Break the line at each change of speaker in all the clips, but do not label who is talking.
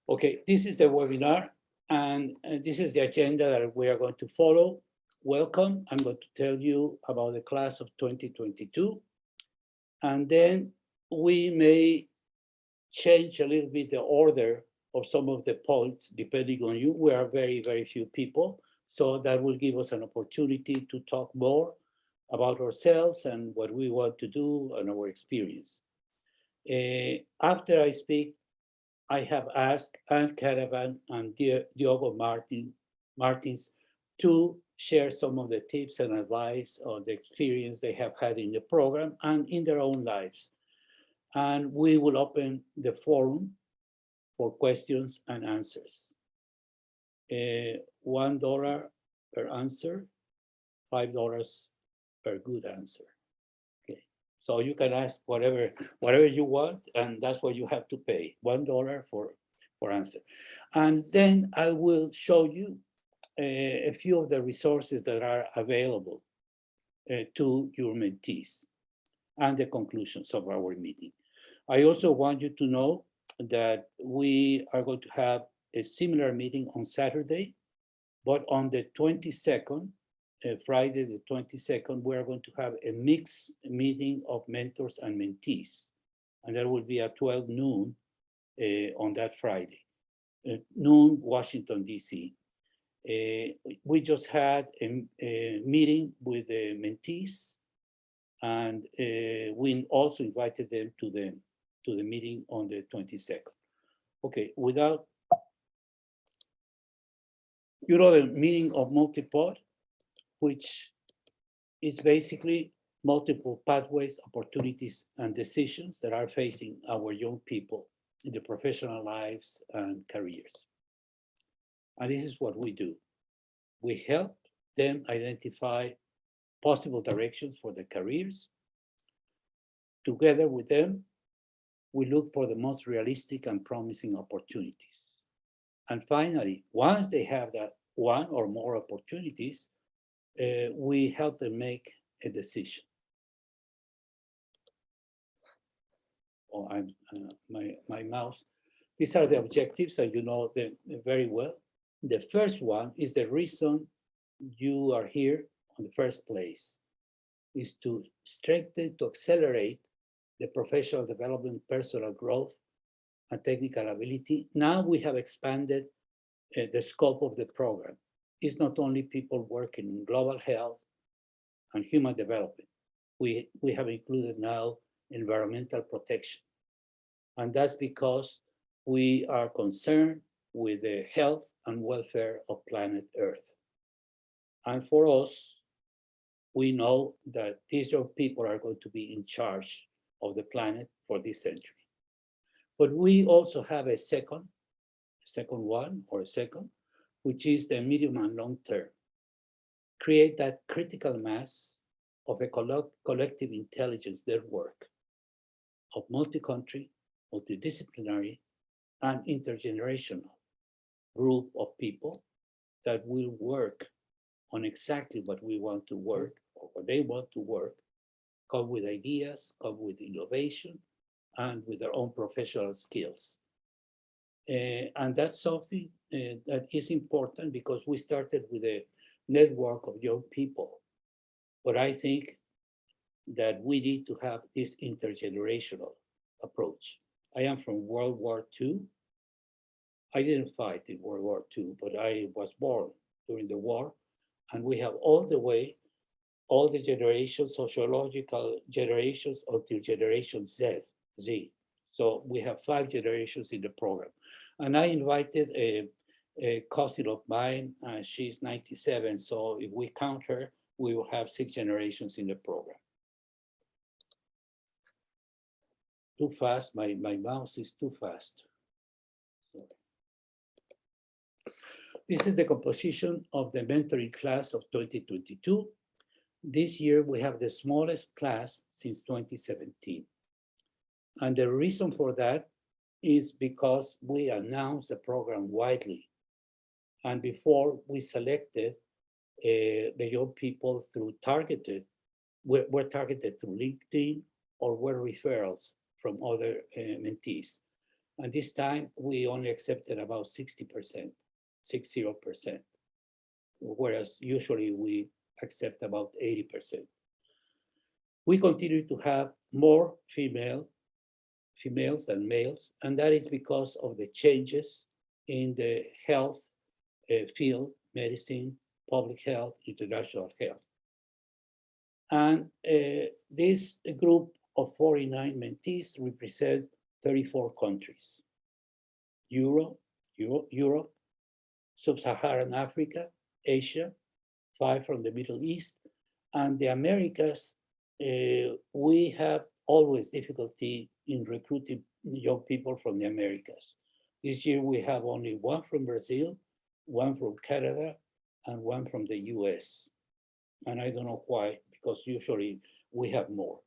Okay, this is the webinar, and this is the agenda that we are going to follow. Welcome. I'm going to tell you about the class of 2022, and then we may change a little bit the order of some of the points depending on you. We are very, very few people, so that will give us an opportunity to talk more about ourselves and what we want to do and our experience. After I speak, I have asked Anne Caravan and Diogo Martins to share some of the tips and advice or the experience they have had in the program and in their own lives. And we will open the forum for questions and answers. $1 per answer, $5 per good answer. Okay, so you can ask whatever you want, and that's what you have to pay, $1 for answer. And then I will show you a few of the resources that are available to your mentees and the conclusions of our meeting. I also want you to know that we are going to have a similar meeting on Saturday, but on the 22nd, Friday the 22nd, we are going to have a mixed meeting of mentors and mentees. And that will be at 12 noon on that Friday, noon Washington, DC. We just had a meeting with the mentees, and we also invited them to the meeting on the 22nd. Okay, without, the meaning of MultiPOD, which is basically multiple pathways, opportunities, and decisions that are facing our young people in their professional lives and careers. And this is what we do. We help them identify possible directions for their careers. Together with them, we look for the most realistic and promising opportunities. And finally, once they have that one or more opportunities, we help them make a decision. Oh, my mouse. These are the objectives, and you know them very well. The first one is the reason you are here in the first place, is to strengthen, to accelerate the professional development, personal growth, and technical ability. Now we have expanded the scope of the program. It's not only people working in global health and human development. We have included now environmental protection. And that's because we are concerned with the health and welfare of planet Earth. And for us, we know that these young people are going to be in charge of the planet for this century. But we also have a second one, which is the medium and long term. Create that critical mass of a collective intelligence network of multi-country, multidisciplinary, and intergenerational group of people that will work on exactly what we want to work, or what they want to work, come with ideas, come with innovation, and with their own professional skills. And that's something that is important, because we started with a network of young people. But I think that we need to have this intergenerational approach. I am from World War II. I didn't fight in World War II, but I was born during the war. And we have all the generations, sociological generations, until generation Z. So we have 5 generations in the program. And I invited a cousin of mine, she's 97. So if we count her, we will have 6 generations in the program. Too fast, my mouse is too fast. So, this is the composition of the mentoring class of 2022. This year, we have the smallest class since 2017. And the reason for that is because we announced the program widely. And before, we selected the young people through were targeted through LinkedIn, or were referrals from other mentees. And this time we only accepted about 60%, 60%, whereas usually we accept about 80%. We continue to have more females than males, and that is because of the changes in the health field, medicine, public health, international health. And this group of 49 mentees represent 34 countries: Europe, Sub-Saharan Africa, Asia, 5 from the Middle East, and the Americas. We have always difficulty in recruiting young people from the Americas. This year we have only 1 from Brazil, 1 from Canada, and 1 from the US. And I don't know why, because usually we have more.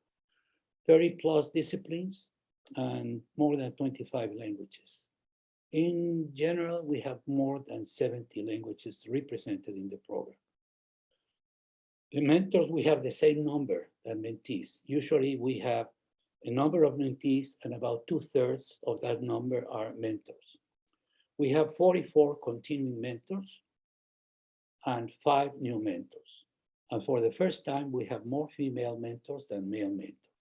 30 plus disciplines and more than 25 languages. In general, we have more than 70 languages represented in the program. The mentors, we have the same number than mentees. Usually we have a number of mentees and about 2/3 of that number are mentors. We have 44 continuing mentors and 5 new mentors. And for the first time, we have more female mentors than male mentors.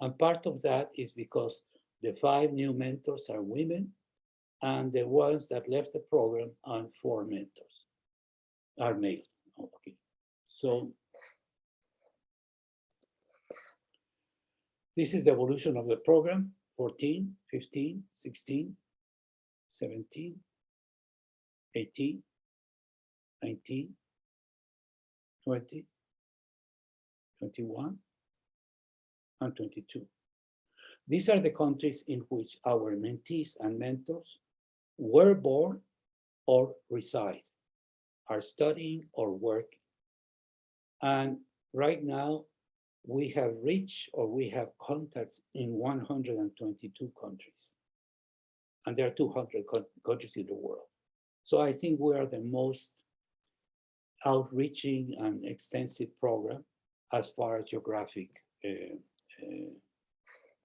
And part of that is because the 5 new mentors are women, and the ones that left the program are 4 mentors, are male. Okay. So this is the evolution of the program: 14, 15, 16, 17, 18, 19, 20, 21, and 22. These are the countries in which our mentees and mentors were born or reside, are studying or working. And right now, we have reached or we have contacts in 122 countries. And there are 200 countries in the world. So I think we are the most outreaching and extensive program as far as geographic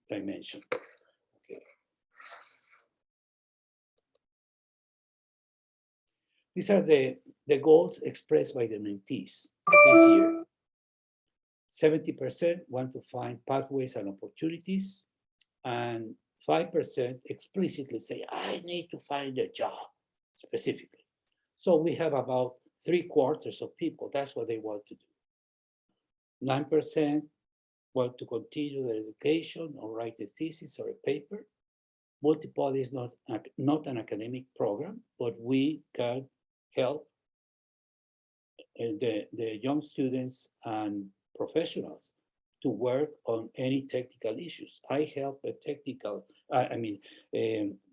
dimension. Okay. These are the goals expressed by the mentees this year. 70% want to find pathways and opportunities, and 5% explicitly say, I need to find a job specifically. So we have about 3/4 of people, that's what they want to do. 9% want to continue their education or write a thesis or a paper. MultiPOD is not an academic program, but we can help the young students and professionals to work on any technical issues. I help a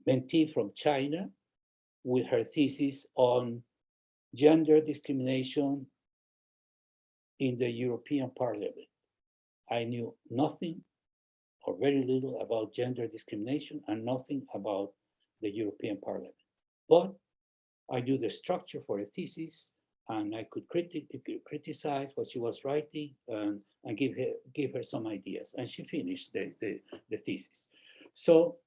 mentee from China with her thesis on gender discrimination in the European Parliament. I knew nothing or very little about gender discrimination and nothing about the European Parliament. But I knew the structure for a thesis, and I could criticize what she was writing and give her some ideas. And she finished the thesis. So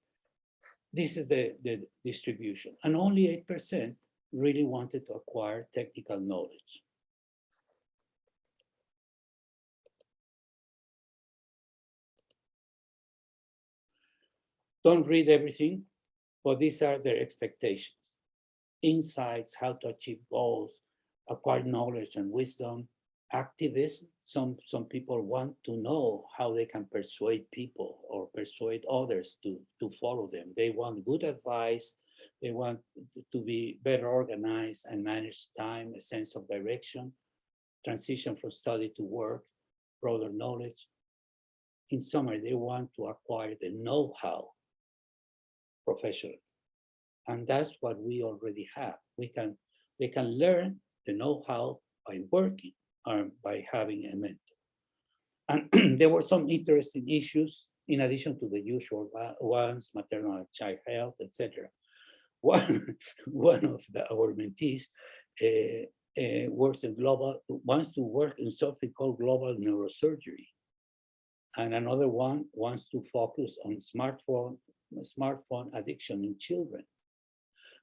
this is the distribution. And only 8% really wanted to acquire technical knowledge. Don't read everything, but these are their expectations. Insights, how to achieve goals, acquire knowledge and wisdom, activism. Some people want to know how they can persuade people or persuade others to follow them. They want good advice. They want to be better organized and manage time, a sense of direction, transition from study to work, broader knowledge. In summary, they want to acquire the know-how professionally. And that's what we already have. They can learn the know-how by working or by having a mentor. And there were some interesting issues in addition to the usual ones, maternal and child health, etc. One of our mentees wants to work in something called global neurosurgery. And another one wants to focus on smartphone smartphone addiction in children.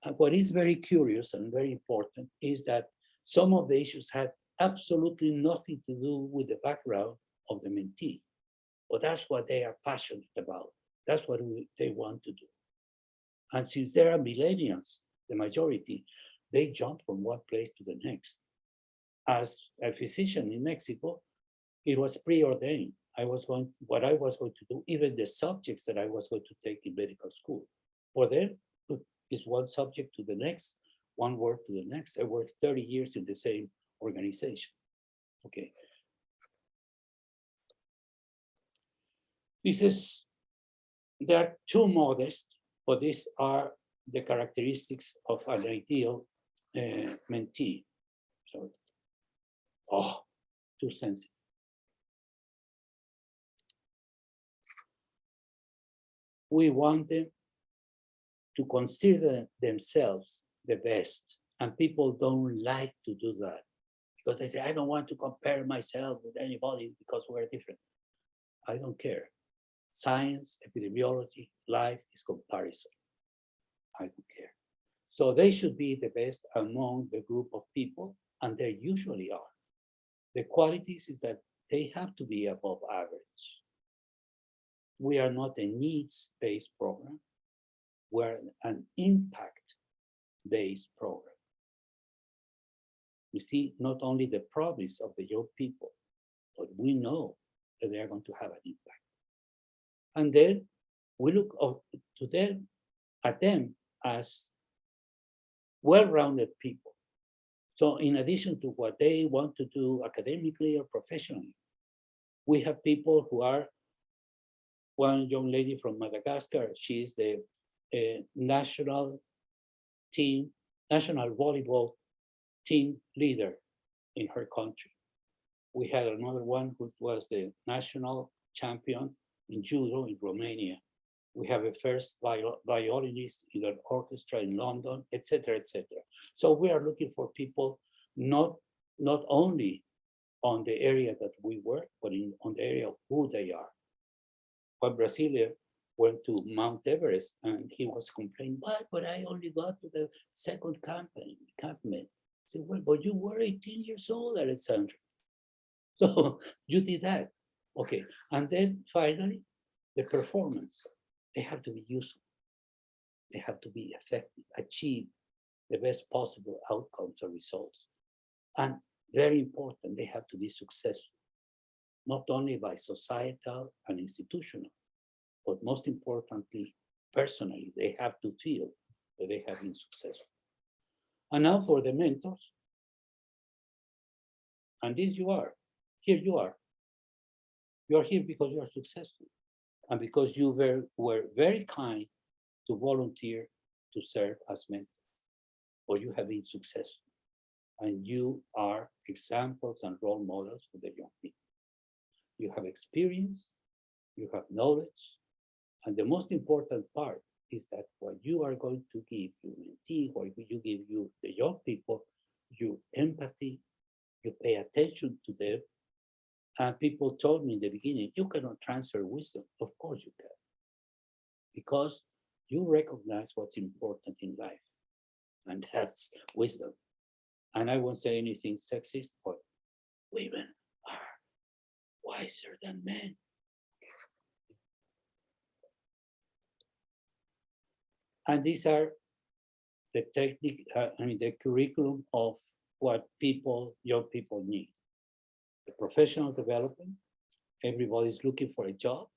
And what is very curious and very important is that some of the issues had absolutely nothing to do with the background of the mentee. But that's what they are passionate about. That's what they want to do. And since they are millennials, the majority, they jump from one place to the next. As a physician in Mexico, it was preordained. What I was going to do, even the subjects that I was going to take in medical school. For them, is one subject to the next, one word to the next. I worked 30 years in the same organization. Okay. They are too modest, but these are the characteristics of an ideal mentee. So, too sensitive. We want them to consider themselves the best, and people don't like to do that because they say, I don't want to compare myself with anybody because we're different. I don't care. Science, epidemiology, life is comparison. I don't care. So they should be the best among the group of people, and they usually are. The qualities is that they have to be above average. We are not a needs-based program. We're an impact-based program. We see not only the promise of the young people, but we know that they are going to have an impact. And then we look at them as well-rounded people. So in addition to what they want to do academically or professionally, we have people who are, one young lady from Madagascar, she is the national volleyball team leader in her country. We had another one who was the national champion in judo in Romania. We have a first violinist in an orchestra in London, etc., etc. So we are looking for people not only on the area that we work, but on the area of who they are. When Brasilia went to Mount Everest and he was complaining, but I only got to the second encampment. I said, well, but you were 18 years old, Alexandra. So you did that. Okay, and then finally, the performance. They have to be useful. They have to be effective, achieve the best possible outcomes or results. And very important, they have to be successful, not only by societal and institutional, but most importantly, personally, they have to feel that they have been successful. And now for the mentors. And this you are, here you are. You are here because you are successful and because you were very kind to volunteer to serve as mentors, or you have been successful. And you are examples and role models for the young people. You have experience, you have knowledge, and the most important part is that what you are going to give your mentee, what you give you the young people, you empathy, you pay attention to them. And people told me in the beginning, you cannot transfer wisdom. Of course you can, because you recognize what's important in life, and that's wisdom. And I won't say anything sexist, but women are wiser than men. And these are the technique, the curriculum of what young people need. The professional development, everybody's looking for a job.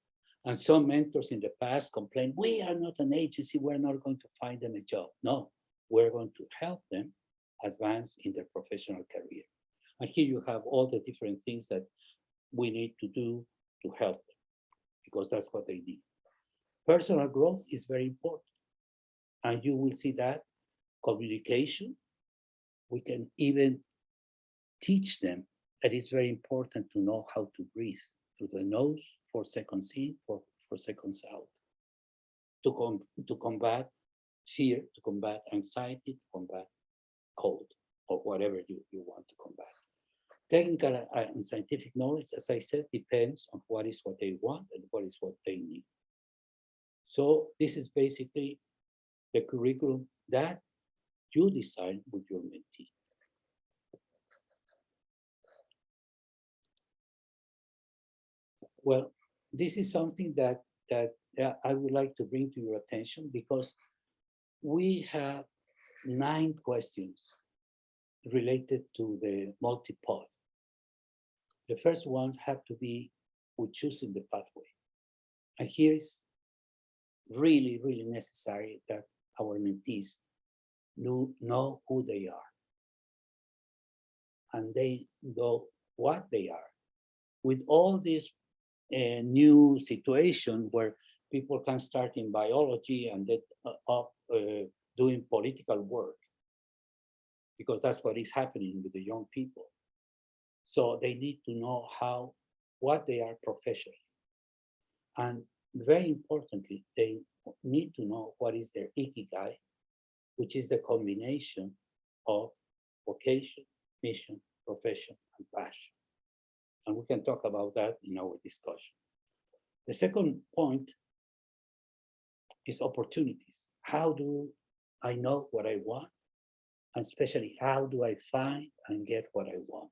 And some mentors in the past complained, we are not an agency, we're not going to find them a job. No, we're going to help them advance in their professional career. And here you have all the different things that we need to do to help them, because that's what they need. Personal growth is very important. And you will see that communication, we can even teach them that it's very important to know how to breathe through the nose, 4 seconds in, 4 seconds out, to combat fear, to combat anxiety, to combat cold, or whatever you want to combat. Technical and scientific knowledge, as I said, depends on what they want and what they need. So this is basically the curriculum that you design with your mentee. Well, this is something that I would like to bring to your attention, because we have 9 questions related to the MultiPOD. The first ones have to be with choosing the pathway. And here is really, really necessary that our mentees know who they are. And they know what they are. With all this new situation where people can start in biology and then doing political work, because that's what is happening with the young people. So they need to know what they are professionally. And very importantly, they need to know what is their ikigai, which is the combination of vocation, mission, profession, and passion. And we can talk about that in our discussion. The second point is opportunities. How do I know what I want? And especially, how do I find and get what I want?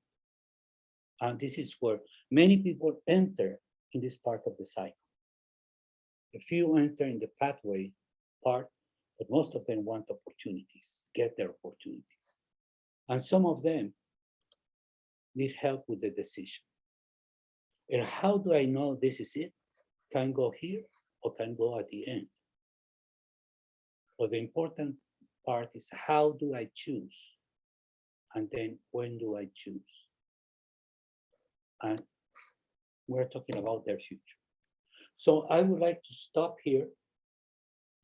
And this is where many people enter in this part of the cycle. A few enter in the pathway part, but most of them want opportunities, get their opportunities. And some of them need help with the decision. And how do I know this is it? Can go here or can go at the end? But the important part is, how do I choose? And then when do I choose? And we're talking about their future. So I would like to stop here.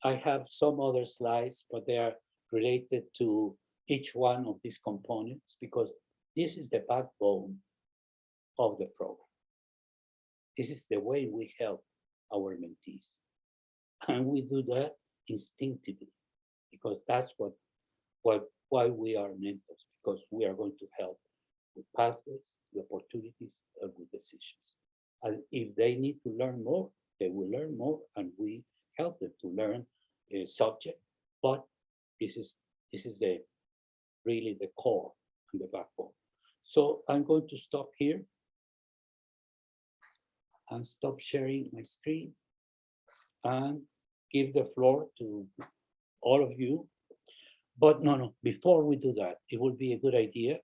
I have some other slides, but they are related to each one of these components, because this is the backbone of the program. This is the way we help our mentees. And we do that instinctively, because that's why we are mentors, because we are going to help with pathways, with opportunities, and with decisions. And if they need to learn more, they will learn more, and we help them to learn a subject. But this is really the core and the backbone. So I'm going to stop here and stop sharing my screen and give the floor to all of you. But no, before we do that, it would be a good idea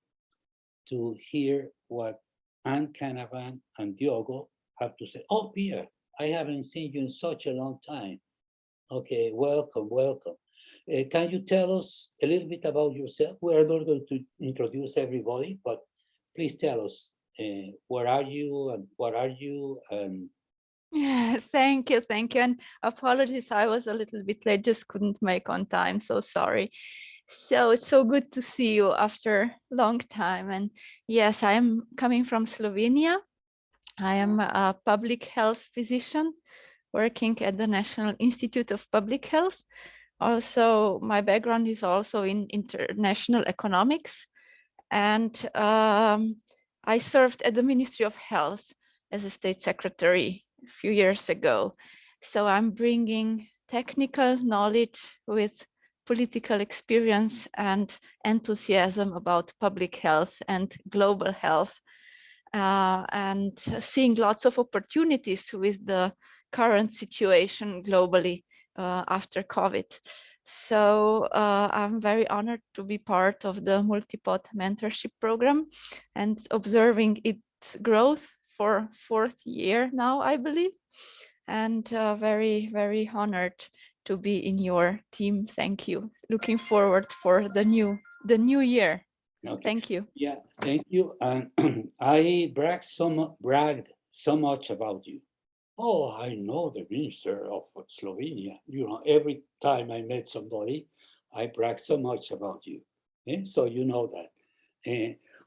to hear what Anne Canavan and Diogo have to say. Oh, Pierre, I haven't seen you in such a long time. Okay, welcome. Can you tell us a little bit about yourself? We are not going to introduce everybody, but please tell us, where are you and what are you?
Yeah, thank you. And apologies, I was a little bit late, just couldn't make on time, so sorry. So it's so good to see you after a long time. And yes, I am coming from Slovenia. I am a public health physician working at the National Institute of Public Health. Also, my background is also in international economics. And I served at the Ministry of Health as a state secretary a few years ago. So I'm bringing technical knowledge with political experience and enthusiasm about public health and global health, and seeing lots of opportunities with the current situation globally after COVID. So I'm very honored to be part of the MultiPOD mentorship program and observing its growth for 4th year now, I believe. And very, very honored to be in your team. Thank you. Looking forward for the new year. Okay. Thank you.
Yeah, thank you. And I bragged so much about you. Oh, I know the minister of Slovenia. You know, every time I met somebody, I brag so much about you. And so you know that.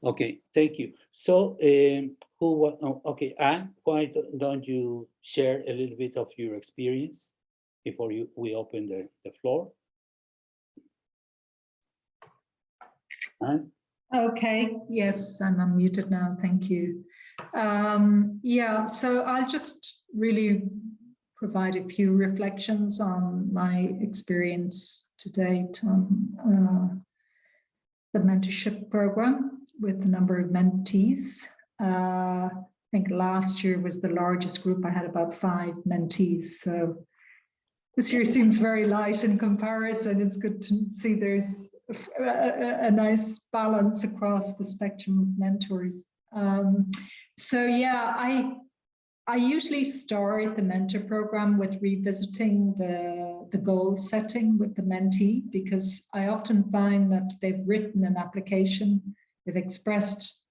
Okay, thank you. So okay, Anne, why don't you share a little bit of your experience before we open the floor? Anne?
Okay, yes, I'm unmuted now, thank you. Yeah, so I'll just really provide a few reflections on my experience to date on the mentorship program with a number of mentees. I think last year was the largest group. I had about 5 mentees. So this year seems very light in comparison. It's good to see there's a nice balance across the spectrum of mentors. So yeah, I usually start the mentor program with revisiting the goal setting with the mentee, because I often find that they've written an application, they've expressed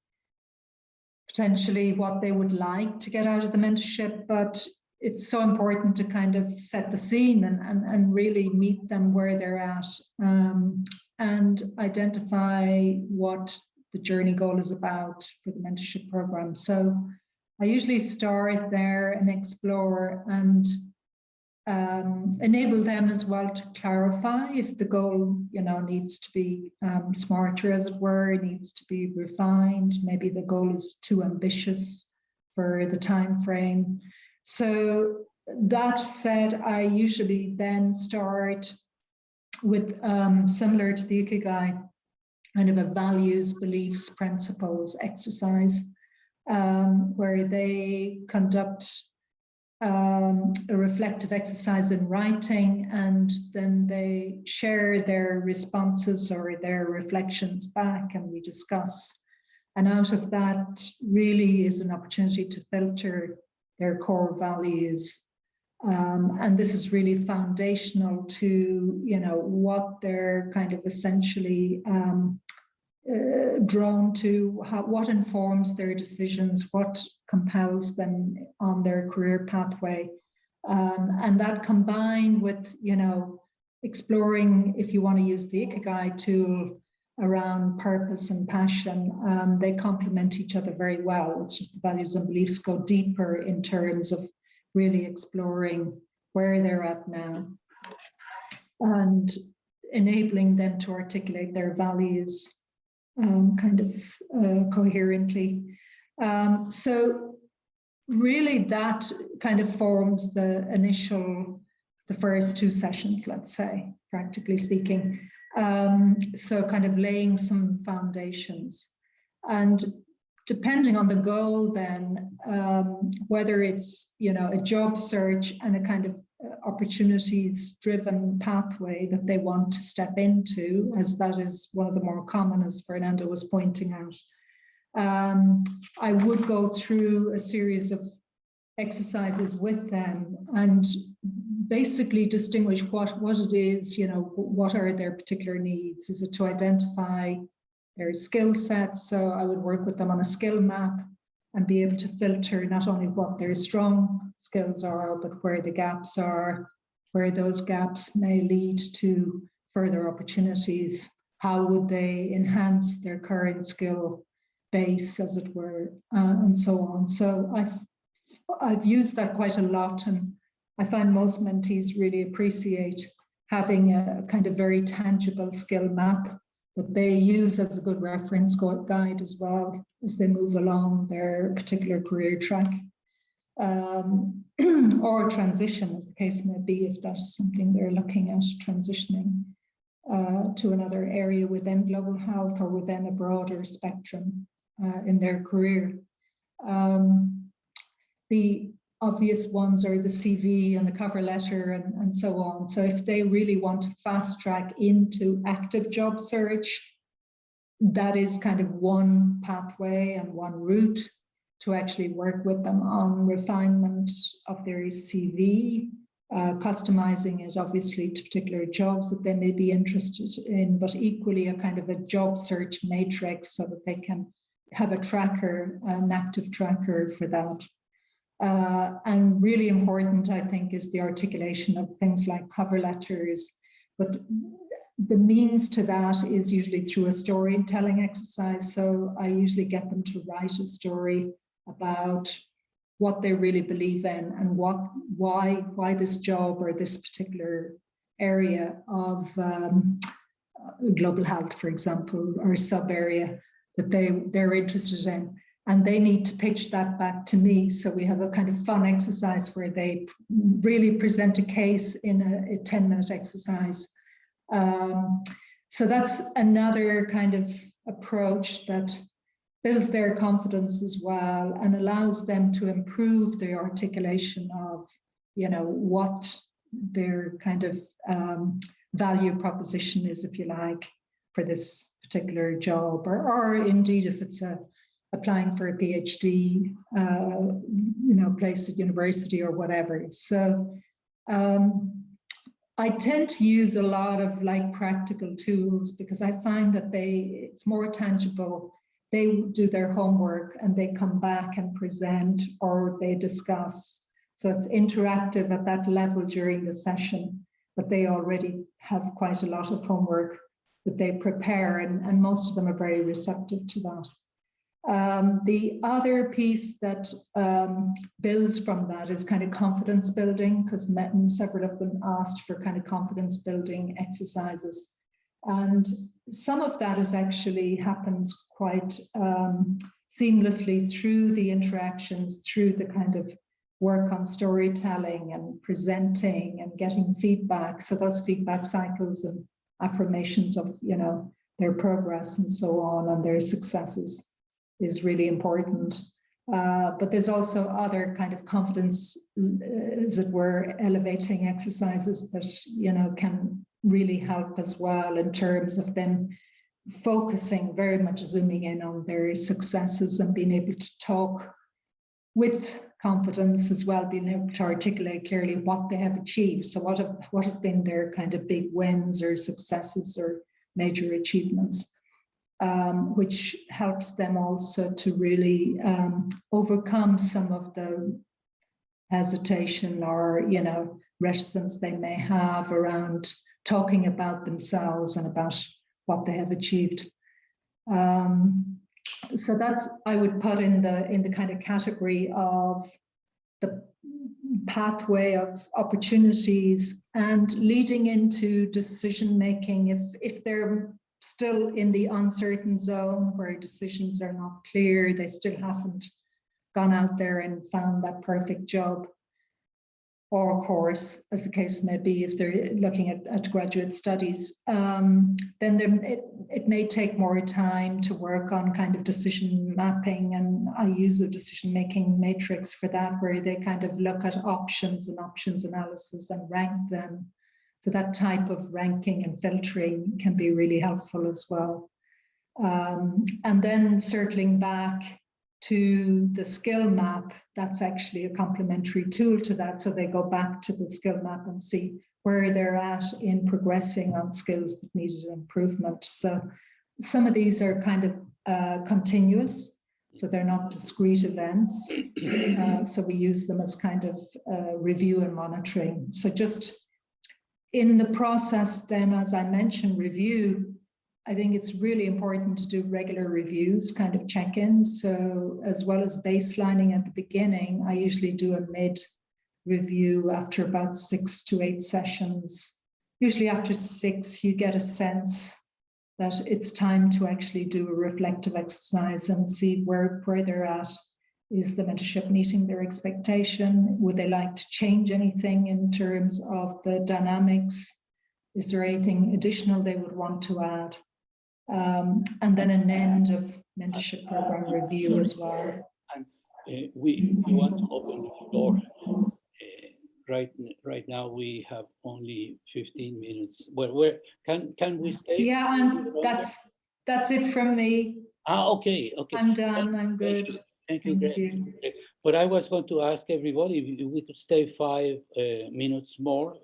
potentially what they would like to get out of the mentorship, but it's so important to kind of set the scene and really meet them where they're at, and identify what the journey goal is about for the mentorship program. So I usually start there and explore and enable them as well to clarify if the goal, needs to be smarter, as it were, needs to be refined. Maybe the goal is too ambitious for the time frame. So that said, I usually then start with similar to the Ikigai, kind of a values, beliefs, principles exercise, where they conduct a reflective exercise in writing, and then they share their responses or their reflections back, and we discuss. And out of that really is an opportunity to filter their core values. And this is really foundational to, what they're kind of essentially drawn to, what informs their decisions, what compels them on their career pathway. And that combined with, exploring, if you want to use the Ikigai tool around purpose and passion, they complement each other very well. It's just the values and beliefs go deeper in terms of really exploring where they're at now and enabling them to articulate their values coherently. So really that kind of forms the first 2 sessions, let's say, practically speaking. So kind of laying some foundations. And depending on the goal then, whether it's, a job search and a kind of opportunities-driven pathway that they want to step into, as that is one of the more common, as Fernando was pointing out, I would go through a series of exercises with them and basically distinguish what it is, what are their particular needs. Is it to identify their skill sets? So I would work with them on a skill map and be able to filter not only what their strong skills are, but where the gaps are, where those gaps may lead to further opportunities. How would they enhance their current skill base, as it were, and so on. So I've used that quite a lot, and I find most mentees really appreciate having a kind of very tangible skill map that they use as a good reference guide as well as they move along their particular career track, or transition, as the case may be, if that's something they're looking at, transitioning to another area within global health or within a broader spectrum in their career. The obvious ones are the CV and the cover letter and so on. So if they really want to fast track into active job search, that is kind of one pathway and one route to actually work with them on refinement of their CV, customizing it obviously to particular jobs that they may be interested in, but equally a kind of a job search matrix so that they can have a tracker, an active tracker for that. And really important, I think, is the articulation of things like cover letters. But the means to that is usually through a storytelling exercise. So I usually get them to write a story about what they really believe in and why this job or this particular area of global health, for example, or sub area that they're interested in. and they need to pitch that back to me. So we have a kind of fun exercise where they really present a case in a 10-minute exercise. So that's another kind of approach that builds their confidence as well and allows them to improve their articulation of, what their kind of value proposition is, if you like, for this particular job, or indeed if it's applying for a PhD, place at university or whatever. So I tend to use a lot of practical tools because I find that it's more tangible. They do their homework and they come back and present or they discuss. So it's interactive at that level during the session, but they already have quite a lot of homework that they prepare, and most of them are very receptive to that. The other piece that builds from that is kind of confidence building, because several of them asked for kind of confidence building exercises. And some of that happens quite seamlessly through the interactions, through the kind of work on storytelling and presenting and getting feedback. So those feedback cycles and affirmations of, their progress and so on and their successes is really important. But there's also other kind of confidence, as it were, elevating exercises that, can really help as well in terms of them focusing, very much zooming in on their successes and being able to talk with confidence as well, being able to articulate clearly what they have achieved. So what has been their kind of big wins or successes or major achievements, which helps them also to really overcome some of the hesitation or, reticence they may have around talking about themselves and about what they have achieved. So that's, I would put in the kind of category of the pathway of opportunities and leading into decision making. If they're still in the uncertain zone where decisions are not clear, they still haven't gone out there and found that perfect job or course, as the case may be, if they're looking at graduate studies, then it may take more time to work on kind of decision mapping. And I use a decision-making matrix for that, where they kind of look at options and options analysis and rank them. So that type of ranking and filtering can be really helpful as well. And then circling back to the skill map, that's actually a complementary tool to that. So they go back to the skill map and see where they're at in progressing on skills that needed improvement. So some of these are kind of continuous, so they're not discrete events. So we use them as kind of review and monitoring. So just in the process then, as I mentioned, review, I think it's really important to do regular reviews, kind of check-ins. So as well as baselining at the beginning, I usually do a mid-review after about 6 to 8 sessions. Usually after 6, you get a sense that it's time to actually do a reflective exercise and see where they're at. Is the mentorship meeting their expectation? Would they like to change anything in terms of the dynamics? Is there anything additional they would want to add? And then an end of mentorship program review as well.
We want to open the floor. Right now we have only 15 minutes. Well, can we stay?
Yeah, that's it from me.
Okay.
I'm done. I'm good.
Thank you. But I was going to ask everybody if we could stay 5 minutes more,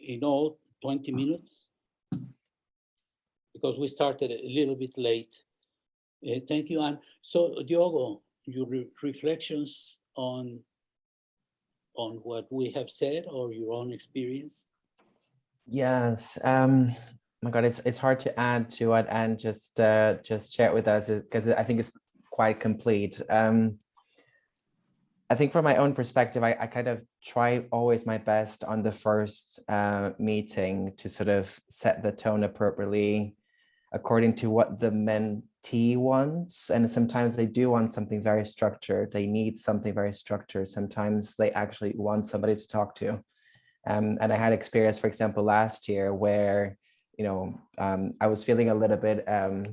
in all 20 minutes, because we started a little bit late. Thank you, Anne. So Diogo, your reflections on what we have said or your own experience?
Yes. My God, it's hard to add to what Anne just shared with us, because I think it's quite complete. I think from my own perspective, I kind of try always my best on the first meeting to sort of set the tone appropriately according to what the mentee wants, and sometimes they do want something very structured. They need something very structured. Sometimes they actually want somebody to talk to. And I had experience, for example, last year where, I was feeling a little bit as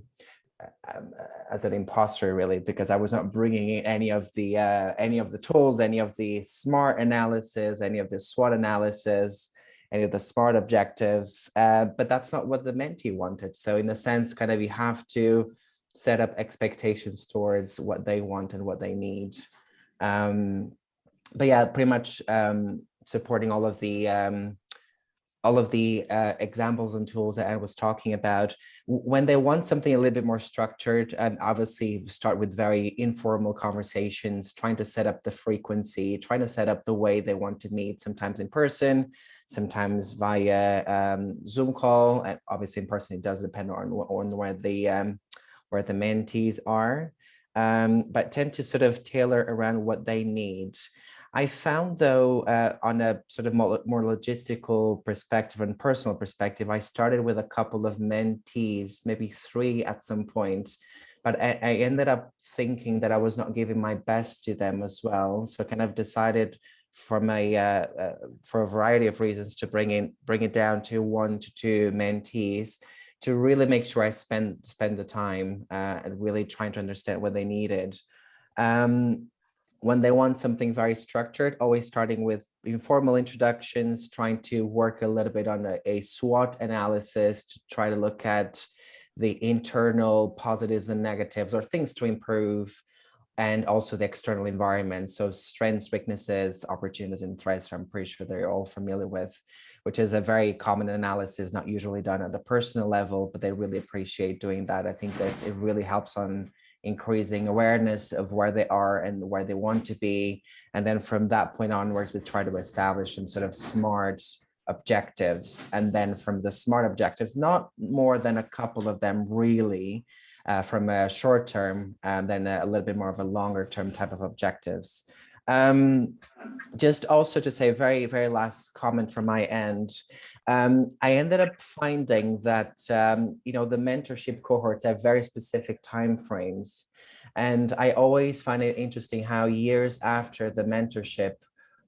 an imposter, really, because I was not bringing in any of the tools, any of the SMART analysis, any of the SWOT analysis, any of the SMART objectives, but that's not what the mentee wanted. So in a sense, kind of, you have to set up expectations towards what they want and what they need. But yeah, pretty much supporting all of the examples and tools that I was talking about. When they want something a little bit more structured, obviously start with very informal conversations, trying to set up the frequency, trying to set up the way they want to meet, sometimes in person, sometimes via Zoom call, and obviously in person. It does depend on where the mentees are, but tend to sort of tailor around what they need. I found, though, on a sort of more logistical perspective and personal perspective, I started with a couple of mentees, maybe 3 at some point, but I ended up thinking that I was not giving my best to them as well. So I kind of decided for a variety of reasons to bring it down to 1 to 2 mentees, to really make sure I spend the time and really trying to understand what they needed. When they want something very structured, always starting with informal introductions, trying to work a little bit on a SWOT analysis to try to look at the internal positives and negatives, or things to improve, and also the external environment. So strengths, weaknesses, opportunities, and threats, I'm pretty sure they're all familiar with, which is a very common analysis, not usually done at a personal level, but they really appreciate doing that. I think that it really helps on increasing awareness of where they are and where they want to be. And then from that point onwards, we try to establish some sort of SMART objectives. And then from the SMART objectives, not more than a couple of them really, from a short term, and then a little bit more of a longer term type of objectives. Just also to say, very, very last comment from my end. I ended up finding that, the mentorship cohorts have very specific timeframes. And I always find it interesting how years after the mentorship,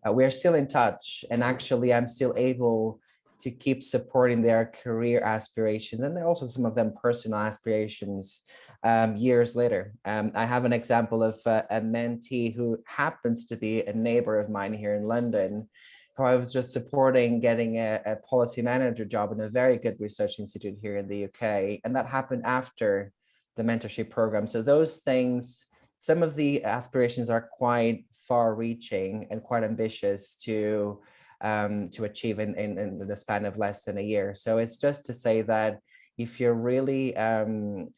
we're still in touch. And actually, I'm still able to keep supporting their career aspirations, and also some of them personal aspirations years later. I have an example of a mentee who happens to be a neighbor of mine here in London, who I was just supporting getting a policy manager job in a very good research institute here in the UK. And that happened after the mentorship program. So those things, some of the aspirations are quite far reaching and quite ambitious to achieve in the span of less than a year. So it's just to say that if you're really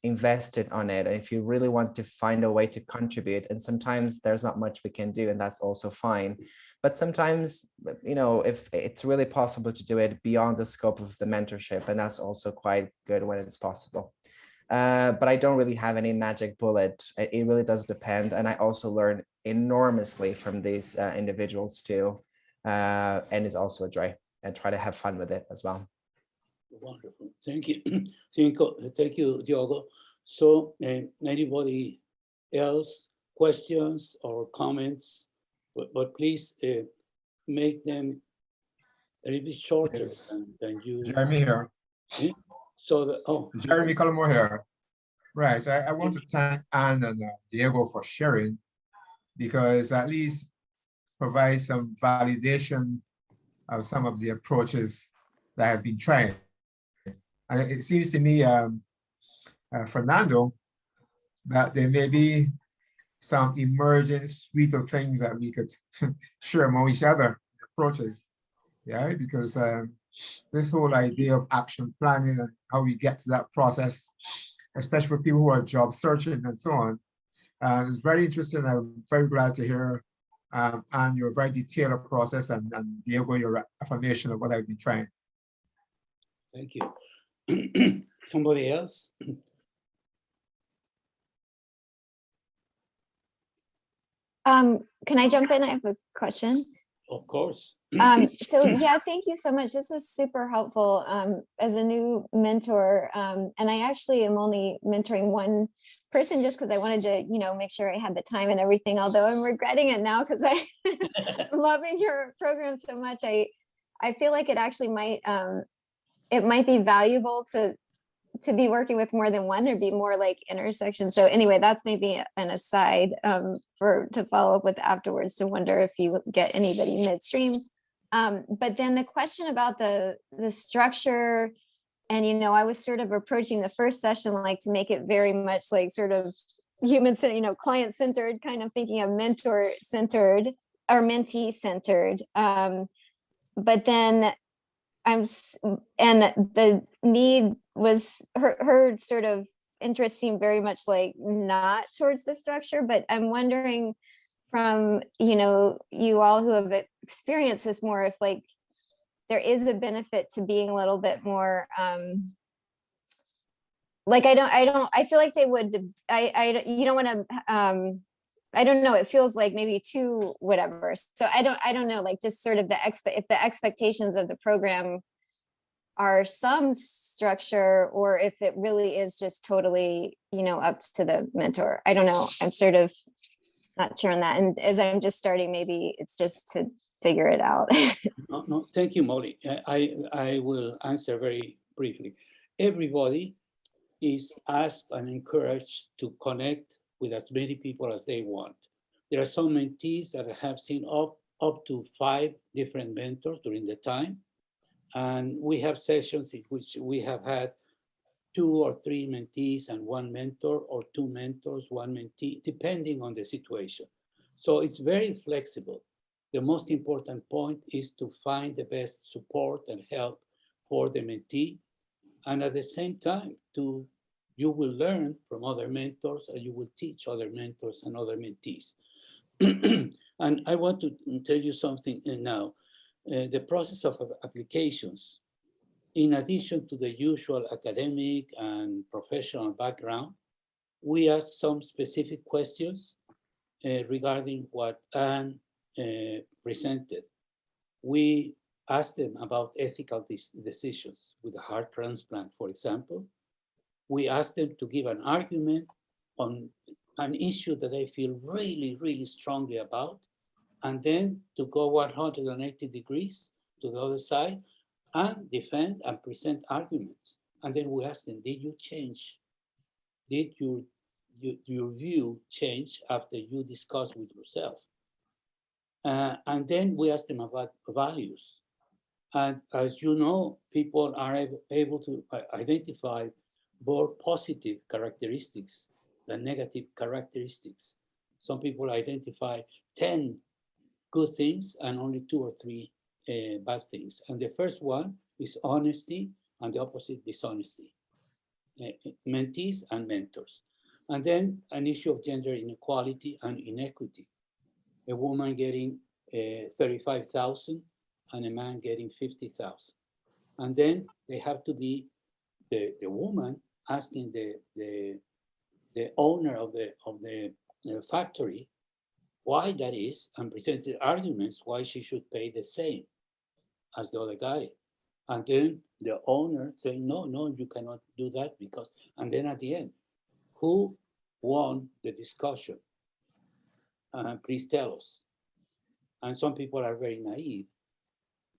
invested on it, and if you really want to find a way to contribute, and sometimes there's not much we can do, and that's also fine. But sometimes, if it's really possible to do it beyond the scope of the mentorship, and that's also quite good when it's possible. But I don't really have any magic bullet. It really does depend. And I also learn enormously from these individuals too. And it's also a joy, and try to have fun with it as well.
Wonderful. Thank you. Thank you, Diogo. So anybody else, questions or comments, but please make them a little bit shorter
Yes.
than you.
Jeremy here.
So
Jeremy Colomore here. Right. I want to thank Anne and Diego for sharing, because at least provide some validation of some of the approaches that I've been trying. And it seems to me, Fernando, that there may be some emerging suite of things that we could share among each other, approaches. Yeah, because this whole idea of action planning and how we get to that process, especially for people who are job searching and so on, is very interesting. I'm very glad to hear and your very detailed process, and Diego, your affirmation of what I've been trying.
thank you. Somebody else?
Can I jump in? I have a question.
Of course.
So yeah, thank you so much. This was super helpful as a new mentor. And I actually am only mentoring one person just because I wanted to, make sure I had the time and everything, although I'm regretting it now because I'm loving your program so much. I feel like it actually might, it might be valuable to be working with more than one. There'd be more like intersections. So anyway, that's maybe an aside to follow up with afterwards, to wonder if you get anybody midstream. But then the question about the structure, and I was sort of approaching the first session like to make it very much like sort of human-centered, client-centered, kind of thinking of mentor-centered or mentee-centered. But then and the need was her sort of interest seemed very much like not towards the structure, but I'm wondering from you all who have experienced this more, if like there is a benefit to being a little bit more like I feel like they would you don't want to I don't know, it feels like maybe too whatever, so I don't know, like just sort of if the expectations of the program are some structure, or if it really is just totally up to the mentor. I don't know, I'm sort of not sure on that, and as I'm just starting, maybe it's just to figure it out.
No, thank you, Molly. I will answer very briefly. Everybody is asked and encouraged to connect with as many people as they want. There are some mentees that have seen up to 5 different mentors during the time. And we have sessions in which we have had 2 or 3 mentees and 1 mentor, or 2 mentors, 1 mentee, depending on the situation. So it's very flexible. The most important point is to find the best support and help for the mentee. And at the same time, you will learn from other mentors, and you will teach other mentors and other mentees. And I want to tell you something now. The process of applications, in addition to the usual academic and professional background, we ask some specific questions regarding what Anne presented. We ask them about ethical decisions with a heart transplant, for example. We ask them to give an argument on an issue that they feel really, really strongly about, and then to go 180 degrees to the other side and defend and present arguments. And then we ask them, did you change? Did your view change after you discussed with yourself? And then we ask them about values. And as you know, people are able to identify more positive characteristics than negative characteristics. Some people identify 10 good things and only 2 or 3 bad things. And the first one is honesty, and the opposite, dishonesty. Mentees and mentors. And then an issue of gender inequality and inequity. A woman getting 35,000 and a man getting 50,000. And then they have to be the woman asking the owner of the factory why that is, and presented arguments why she should pay the same as the other guy. And then the owner saying, no, you cannot do that because, and then at the end, who won the discussion? Please tell us. And some people are very naive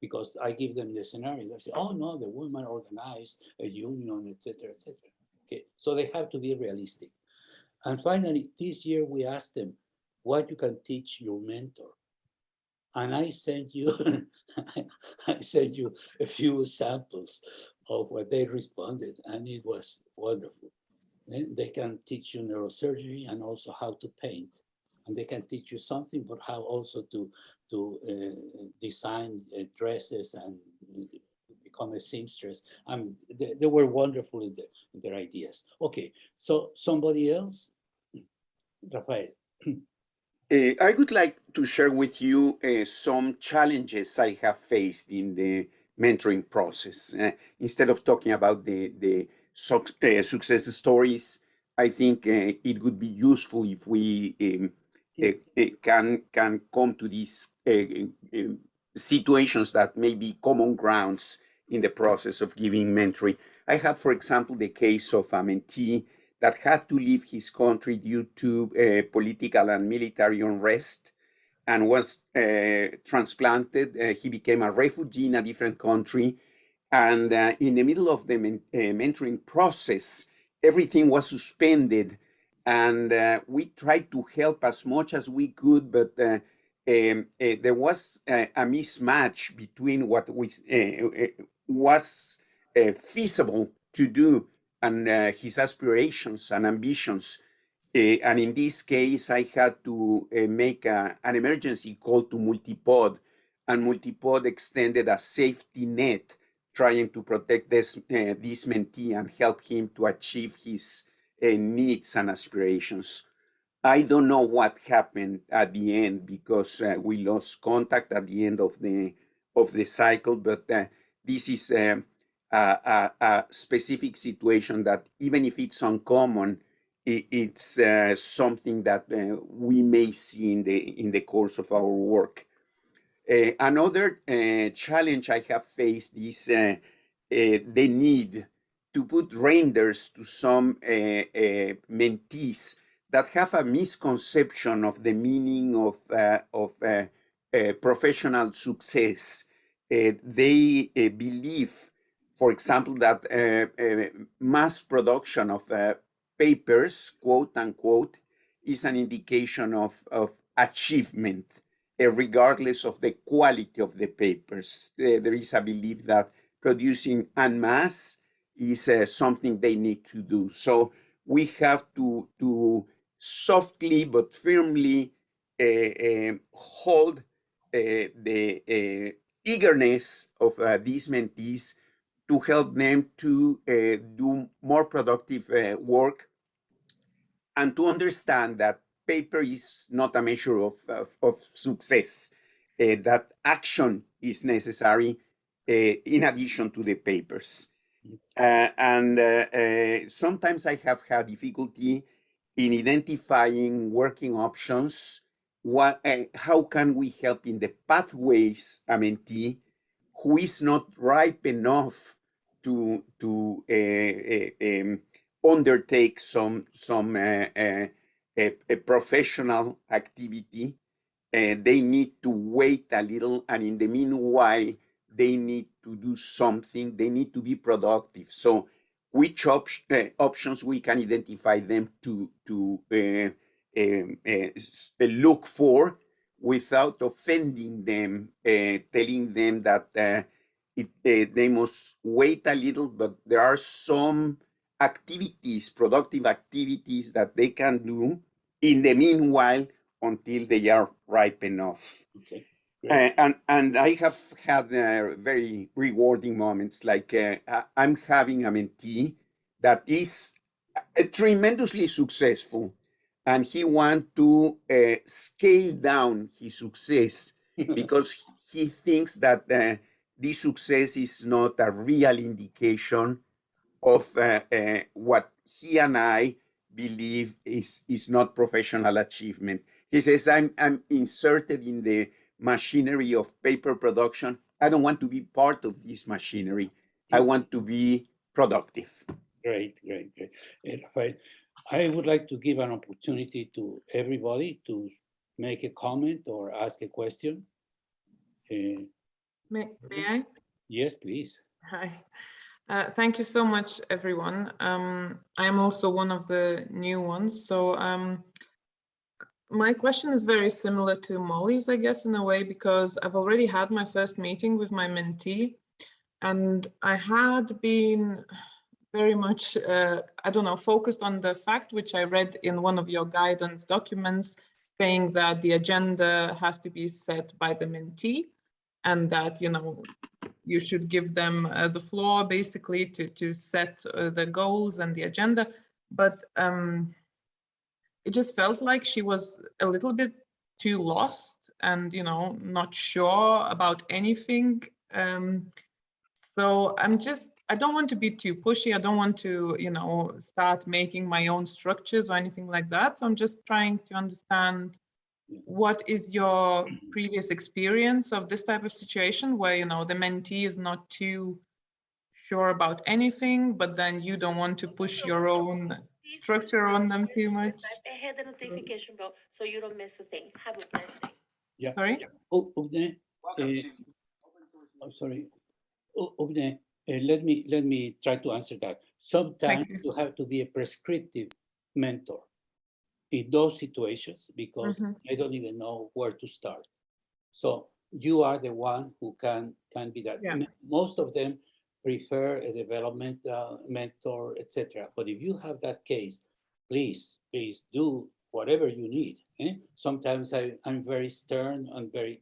because I give them the scenario. They say, oh no, the woman organized a union, etc., etc. Okay, so they have to be realistic. And finally, this year we asked them what you can teach your mentor. And I sent you, a few samples of what they responded, and it was wonderful. They can teach you neurosurgery and also how to paint. And they can teach you something, but how also to design dresses and become a seamstress. I mean, they were wonderful in their ideas. Okay, so somebody else? Rafael.
I would like to share with you some challenges I have faced in the mentoring process. Instead of talking about the success stories, I think it would be useful if we can come to these situations that may be common grounds in the process of giving mentoring. I had, for example, the case of a mentee that had to leave his country due to political and military unrest and was transplanted. He became a refugee in a different country. And in the middle of the mentoring process, everything was suspended. And we tried to help as much as we could, but there was a mismatch between what was feasible to do and his aspirations and ambitions. And in this case, I had to make an emergency call to MultiPOD, and MultiPOD extended a safety net trying to protect this mentee and help him to achieve his needs and aspirations. I don't know what happened at the end because we lost contact at the end of the cycle, but this is a specific situation that even if it's uncommon, it's something that we may see in the course of our work. Another challenge I have faced is the need to put renders to some mentees that have a misconception of the meaning of professional success. They believe, for example, that mass production of papers, quote unquote, is an indication of achievement, regardless of the quality of the papers. There is a belief that producing en masse is something they need to do. So we have to softly but firmly hold the eagerness of these mentees to help them to do more productive work and to understand that paper is not a measure of success, that action is necessary in addition to the papers. Sometimes I have had difficulty in identifying working options. How can we help in the pathways a mentee who is not ripe enough to undertake some a professional activity? They need to wait a little, and in the meanwhile, they need to do something. They need to be productive. So, which options we can identify them to look for without offending them, telling them that they must wait a little, but there are some activities, productive activities that they can do in the meanwhile until they are ripe enough.
Okay.
And I have had very rewarding moments, like I'm having a mentee that is tremendously successful, and he wants to scale down his success because he thinks that this success is not a real indication of what he and I believe is not professional achievement. He says, I'm inserted in the machinery of paper production. I don't want to be part of this machinery. I want to be productive.
Great. Rafael, I would like to give an opportunity to everybody to make a comment or ask a question.
May I?
Yes, please.
Hi. Thank you so much, everyone. I am also one of the new ones. So my question is very similar to Molly's, I guess, in a way, because I've already had my first meeting with my mentee, and I had been very much, I don't know, focused on the fact which I read in one of your guidance documents, saying that the agenda has to be set by the mentee, and that, you know, you should give them the floor basically to set the goals and the agenda. But it just felt like she was a little bit too lost and, you know, not sure about anything. So I don't want to be too pushy. I don't want to, you know, start making my own structures or anything like that. So I'm just trying to understand what is your previous experience of this type of situation where, you know, the mentee is not too sure about anything, but then you don't want to push your own structure on them too much?
Hit the notification bell so you don't miss a thing. Have a blessed day.
Yeah.
Sorry?
Ugne, I'm sorry. Ugne, let me try to answer that. Sometimes you have to be a prescriptive mentor in those situations because I don't even know where to start. So you are the one who can be that.
Yeah.
Most of them prefer a development mentor, etc. But if you have that case, please do whatever you need. Sometimes I'm very stern and very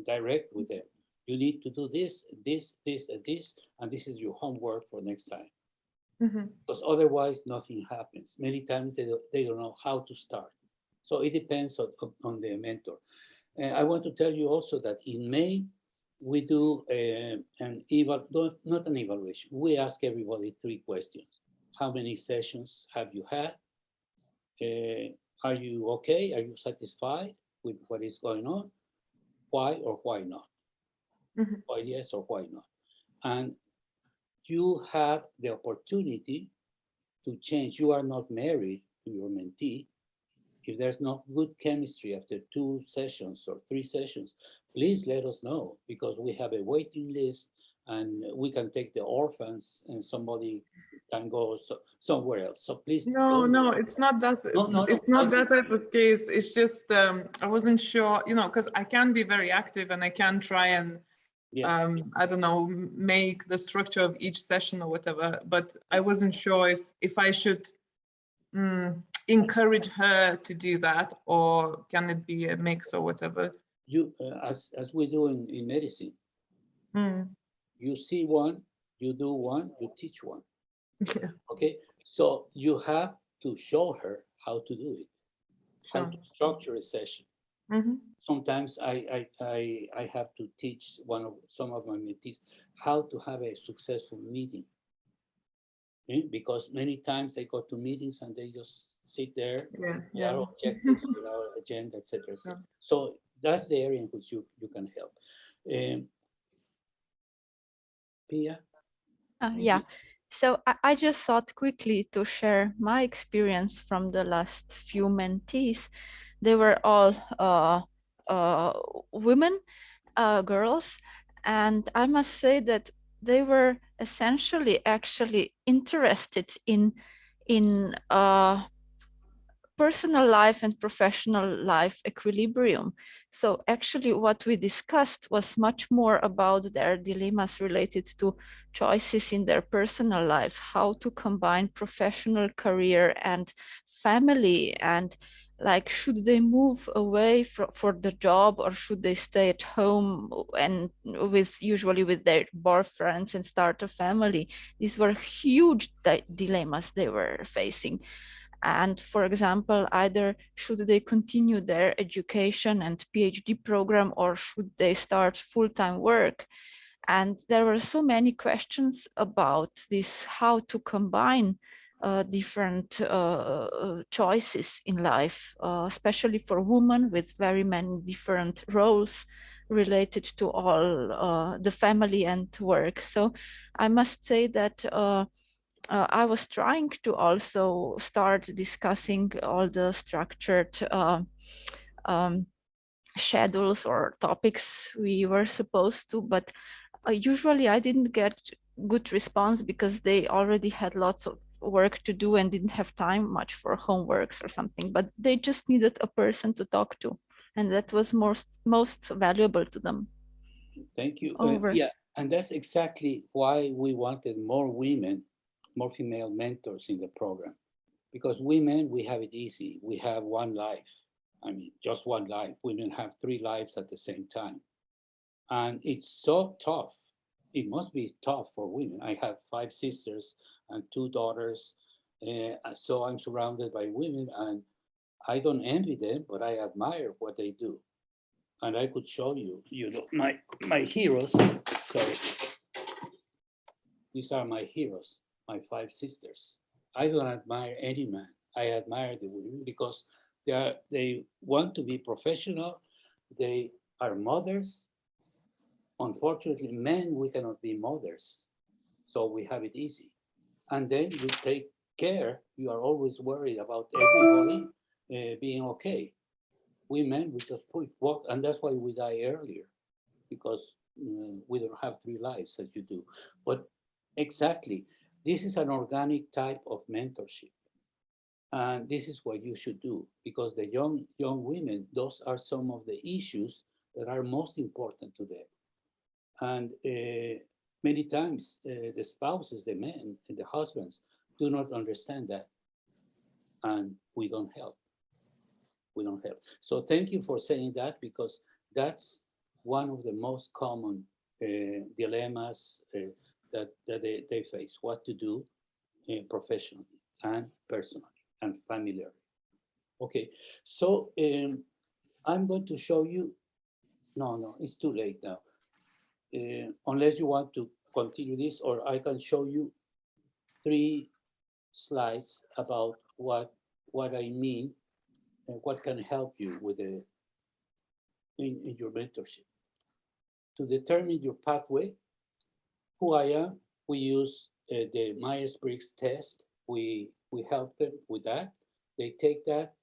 direct with them. You need to do this, this, this, and this, and this is your homework for next time. Because otherwise nothing happens. Many times they don't know how to start. So it depends on the mentor. I want to tell you also that in May, we do not an evaluation. We ask everybody 3 questions. How many sessions have you had? Are you okay? Are you satisfied with what is going on? Why or why not? Why yes or why not? And you have the opportunity to change. You are not married to your mentee. If there's not good chemistry after 2 sessions or 3 sessions, please let us know, because we have a waiting list and we can take the orphans and somebody can go somewhere else. So please.
No, it's not that.
No,
it's not that type of case. It's just I wasn't sure, you know, because I can be very active and I can try and I don't know, make the structure of each session or whatever. But I wasn't sure if I should encourage her to do that, or can it be a mix or whatever?
You as we do in medicine, you see one, you do one, you teach one.
Yeah.
Okay, so you have to show her how to do it, how to structure a session. Sometimes I have to teach some of my mentees how to have a successful meeting. Because many times they go to meetings and they just sit there without objectives, without agenda, etc. So that's the area in which you can help. Pia?
Yeah. So I just thought quickly to share my experience from the last few mentees. They were all women, girls, and I must say that they were essentially actually interested in personal life and professional life equilibrium. So actually what we discussed was much more about their dilemmas related to choices in their personal lives, how to combine professional career and family, and like, should they move away for the job, or should they stay at home and usually with their boyfriends and start a family? These were huge dilemmas they were facing. And for example, either should they continue their education and PhD program, or should they start full-time work? And there were so many questions about this, how to combine different choices in life, especially for women with very many different roles related to all the family and work. So I must say that I was trying to also start discussing all the structured schedules or topics we were supposed to, but usually I didn't get good response because they already had lots of work to do and didn't have time much for homeworks or something, but they just needed a person to talk to, and that was most valuable to them.
Thank you. Yeah, and that's exactly why we wanted more women, more female mentors in the program, because women, we have it easy. We have one life. I mean, just one life. Women have 3 lives at the same time. And it's so tough. It must be tough for women. I have 5 sisters and 2 daughters. So I'm surrounded by women, and I don't envy them, but I admire what they do. And I could show you, my heroes. Sorry. These are my heroes, my 5 sisters. I don't admire any man. I admire the women because They want to be professional. They are mothers. Unfortunately, men, we cannot be mothers. So we have it easy. And then you take care. You are always worried about everybody being okay. We men, we just put work, and that's why we die earlier, because we don't have 3 lives as you do. But exactly, this is an organic type of mentorship. And this is what you should do, because the young women, those are some of the issues that are most important to them. And many times the spouses, the men and the husbands do not understand that. And we don't help. We don't help. So thank you for saying that, because that's one of the most common dilemmas that they face, what to do professionally and personally and familiarly. Okay, so I'm going to show you, no, it's too late now. Unless you want to continue this, or I can show you 3 slides about what I mean and what can help you with in your mentorship. To determine your pathway, who I am, we use the Myers-Briggs test. We help them with that. They take that.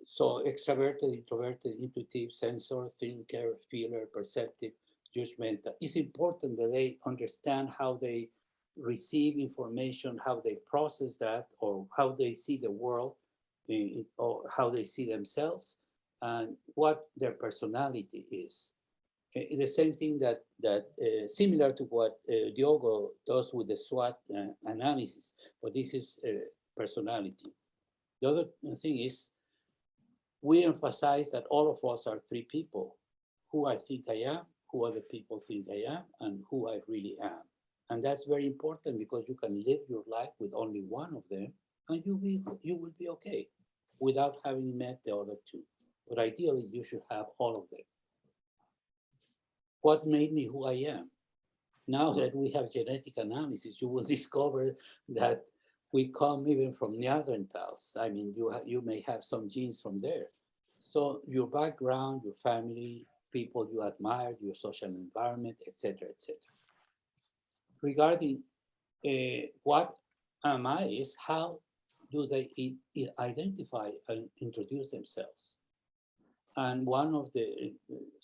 So extroverted, introverted, intuitive, sensor, thinker, feeler, perceptive, judgmental. It's important that they understand how they receive information, how they process that, or how they see the world, or how they see themselves, and what their personality is. The same thing that similar to what Diogo does with the SWOT analysis, but this is personality. The other thing is, we emphasize that all of us are 3 people: who I think I am, who other people think I am, and who I really am. And that's very important, because you can live your life with only one of them, and you will be okay without having met the other 2. But ideally, you should have all of them. What made me who I am? Now that we have genetic analysis, you will discover that we come even from Neanderthals. I mean, you may have some genes from there. So your background, your family, people you admire, your social environment, etc., etc. Regarding what am I is, how do they identify and introduce themselves? And one of the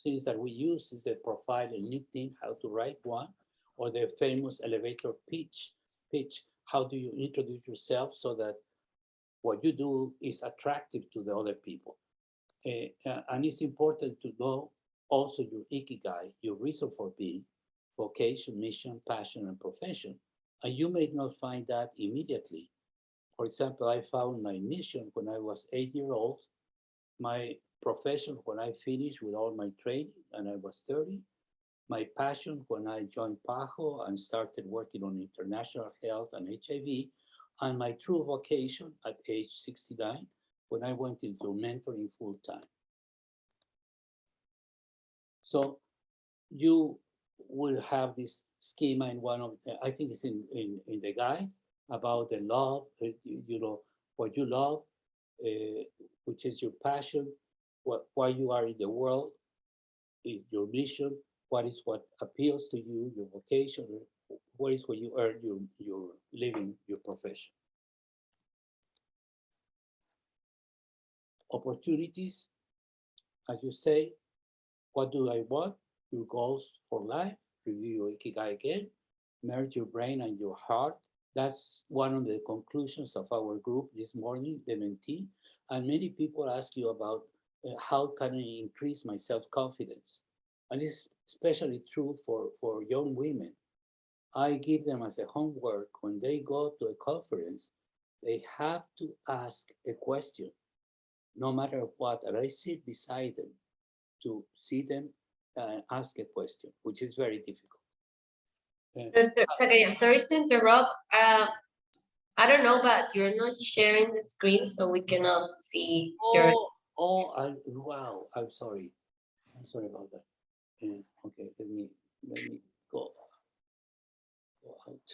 things that we use is the profile and LinkedIn, how to write one, or the famous elevator pitch. How do you introduce yourself so that what you do is attractive to the other people? And it's important to know also your ikigai, your reason for being, vocation, mission, passion, and profession. And you may not find that immediately. For example, I found my mission when I was 8 years old, my profession when I finished with all my training and I was 30, my passion when I joined PAHO and started working on international health and HIV, and my true vocation at age 69 when I went into mentoring full time. So you will have this schema in one of, I think it's in the guide, about the love, you know, what you love, which is your passion, why you are in the world, your mission, what appeals to you, your vocation, what is where you earn your living, your profession. Opportunities, as you say, what do I want? Your goals for life, review your ikigai again, merge your brain and your heart. That's one of the conclusions of our group this morning, the mentee. And many people ask you about how can I increase my self-confidence? And this is especially true for young women. I give them as a homework when they go to a conference, they have to ask a question, no matter what, and I sit beside them to see them ask a question, which is very difficult.
Okay, sorry to interrupt. I don't know, but you're not sharing the screen, so we cannot see your.
Wow, I'm sorry about that. Okay, let me go out.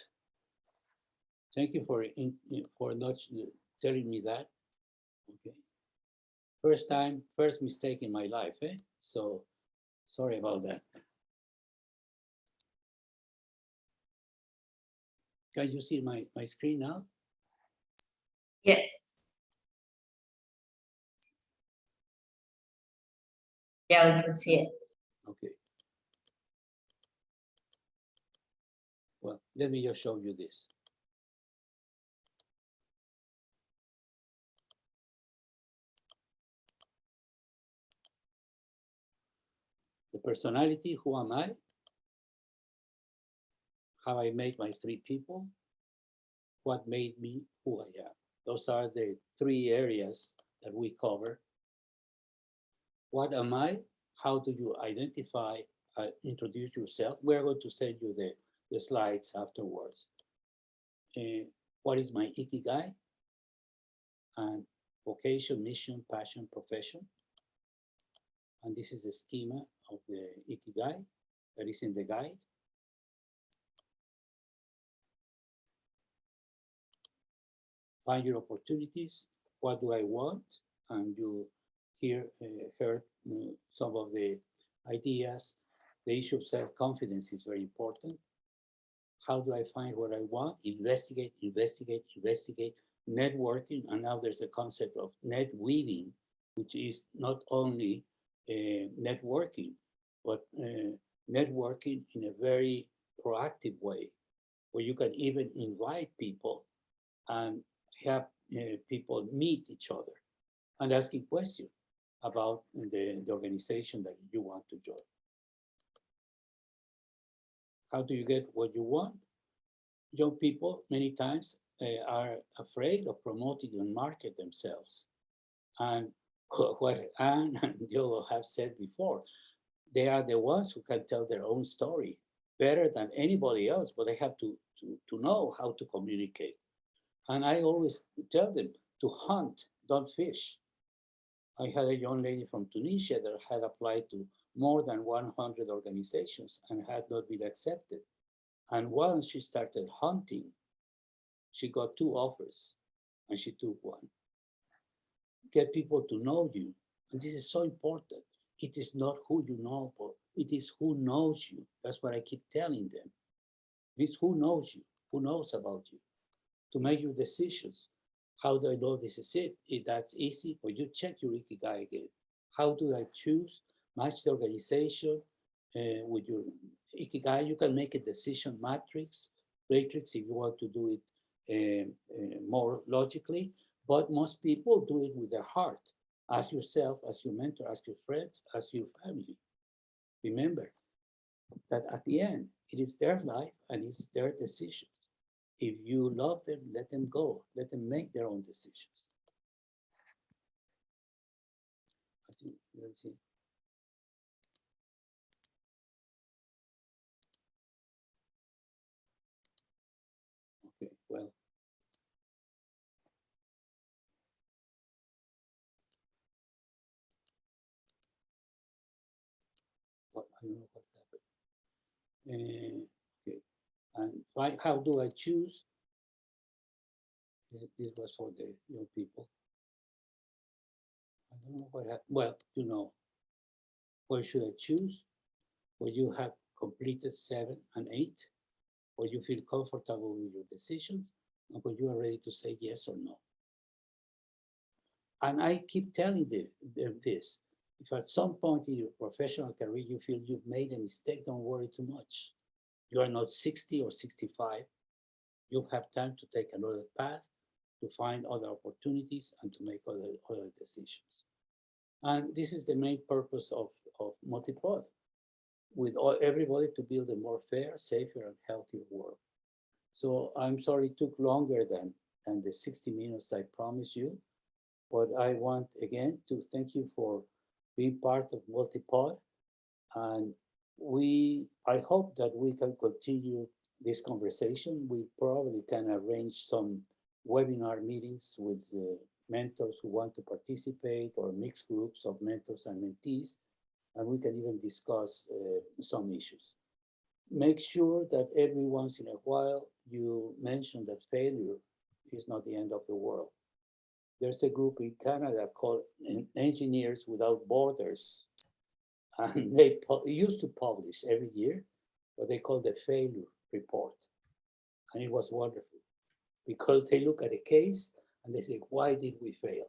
Thank you for not telling me that. Okay, First mistake in my life, eh? So sorry about that. Can you see my screen now?
Yes. Yeah, we can see it.
Okay. Well, let me just show you this. The personality, who am I? How I made my three people? What made me who I am? Those are the three areas that we cover. What am I? How do you identify, introduce yourself? We're going to send you the slides afterwards. What is my ikigai? And vocation, mission, passion, profession. And this is the schema of the ikigai that is in the guide. Find your opportunities. What do I want? And you heard some of the ideas. The issue of self-confidence is very important. How do I find what I want? Investigate, investigate, investigate, networking. And now there's a concept of net weaving, which is not only networking, but networking in a very proactive way, where you can even invite people and have people meet each other and asking questions about the organization that you want to join. How do you get what you want? Young people many times are afraid of promoting and market themselves. And what Anne and Joe have said before, they are the ones who can tell their own story better than anybody else, but they have to know how to communicate. And I always tell them to hunt, don't fish. I had a young lady from Tunisia that had applied to more than 100 organizations and had not been accepted. And once she started hunting, she got 2 offers and she took one. Get people to know you. And this is so important. It is not who you know, but it is who knows you. That's what I keep telling them. It's who knows you, who knows about you, to make your decisions. How do I know this is it? If that's easy, well, you check your ikigai again. How do I choose? Match the organization with your ikigai. You can make a decision matrix if you want to do it more logically, but most people do it with their heart. Ask yourself, ask your mentor, ask your friends, ask your family. Remember that at the end, it is their life and it's their decisions. If you love them, let them go. Let them make their own decisions. I think, let's see. Okay, well. I don't know what happened. Okay, and how do I choose? This was for the young people. I don't know what happened. Well, you know, where should I choose? Where you have completed 7 and 8, where you feel comfortable with your decisions, and where you are ready to say yes or no. And I keep telling them this. If at some point in your professional career you feel you've made a mistake, don't worry too much. You are not 60 or 65. You have time to take another path, to find other opportunities, and to make other decisions. And this is the main purpose of MultiPOD, with everybody to build a more fair, safer, and healthier world. So I'm sorry it took longer than the 60 minutes I promised you, but I want again to thank you for being part of MultiPOD. And I hope that we can continue this conversation. We probably can arrange some webinar meetings with mentors who want to participate, or mixed groups of mentors and mentees, and we can even discuss some issues. Make sure that every once in a while you mention that failure is not the end of the world. There's a group in Canada called Engineers Without Borders. And they used to publish every year what they call the failure report. And it was wonderful because they look at a case and they say, why did we fail?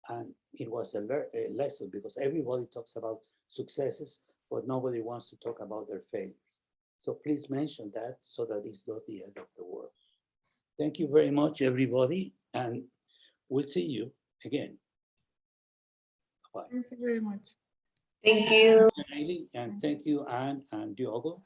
And it was a lesson because everybody talks about successes, but nobody wants to talk about their failures. So please mention that so that it's not the end of the world. Thank you very much, everybody. And we'll see you again. Bye.
Thank you very much.
Thank you.
And thank you, Anne and Diogo.